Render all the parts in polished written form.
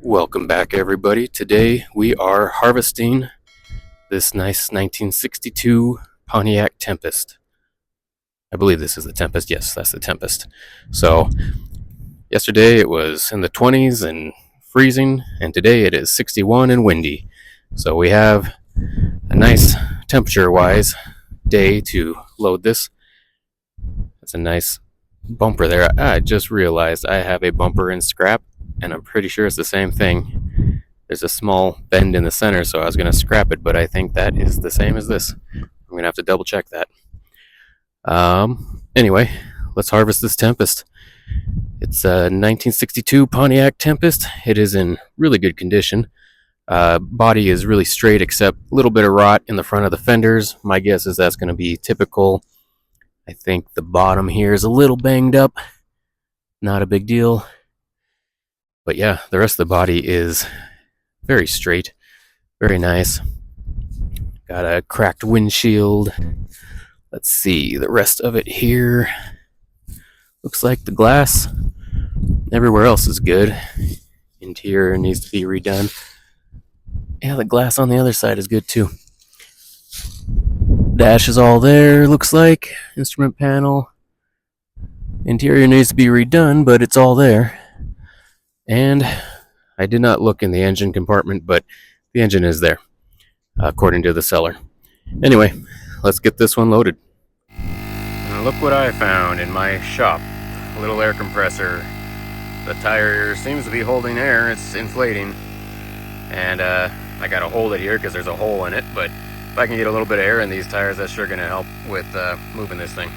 Welcome back, everybody. Today we are harvesting this nice 1962 Pontiac Tempest. I believe this is the Tempest. Yes, that's the Tempest. So yesterday it was in the 20s and freezing, and today it is 61 and windy. So we have a nice temperature-wise day to load this. That's a nice bumper there. I just realized I have a bumper in scrap, and I'm pretty sure it's the same thing. There's a small bend in the center, so I was going to scrap it, but I think that is the same as this. I'm going to have to double check that. Anyway, let's harvest this Tempest. It's a 1962 Pontiac Tempest. It is in really good condition. Body is really straight, except a little bit of rot in the front of the fenders. My guess is that's going to be typical. I think the bottom here is a little banged up. Not a big deal. But yeah, the rest of the body is very straight, very nice. Got a cracked windshield. Let's see, the rest of it here. Looks like the glass everywhere else is good. Interior needs to be redone. Yeah, the glass on the other side is good too. Dash is all there, looks like. Instrument panel. Interior needs to be redone, but it's all there. And I did not look in the engine compartment, but the engine is there, according to the seller. Anyway, let's get this one loaded. And look what I found in my shop. A little air compressor. The tire seems to be holding air. It's inflating. And I got to hold it here because there's a hole in it. But if I can get a little bit of air in these tires, that's sure going to help with moving this thing.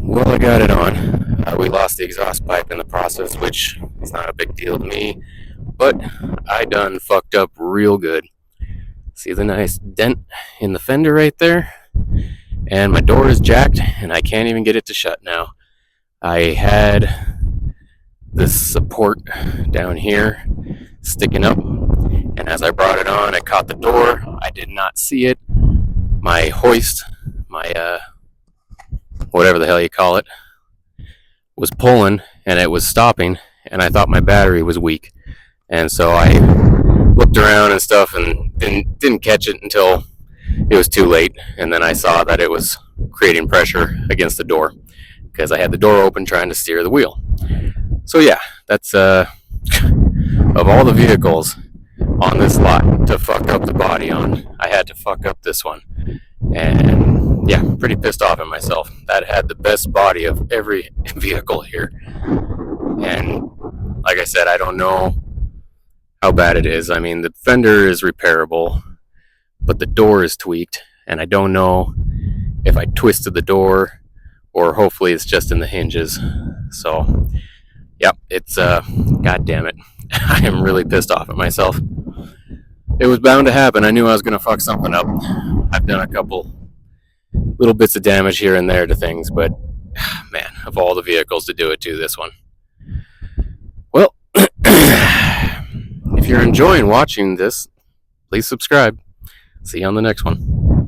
Well, I got it on. We lost the exhaust pipe in the process, which is not a big deal to me, but I done fucked up real good. See the nice dent in the fender right there? And my door is jacked, and I can't even get it to shut now. I had this support down here sticking up, and as I brought it on, I caught the door. I did not see it. My hoist, my whatever the hell you call it, was pulling, and it was stopping, and I thought my battery was weak. And so I looked around and stuff and didn't catch it until it was too late. And then I saw that it was creating pressure against the door because I had the door open trying to steer the wheel. So yeah, that's of all the vehicles on this lot to fuck up the body on, I had to fuck up this one. And yeah, pretty pissed off at myself. That had the best body of every vehicle here. And like I said, I don't know how bad it is. I mean, the fender is repairable, but the door is tweaked, and I don't know if I twisted the door or hopefully it's just in the hinges. So yep, it's god damn it. I am really pissed off at myself. It was bound to happen. I knew I was going to fuck something up. I've done a couple little bits of damage here and there to things, but man, of all the vehicles to do it to, this one. Well, if you're enjoying watching this, please subscribe. See you on the next one.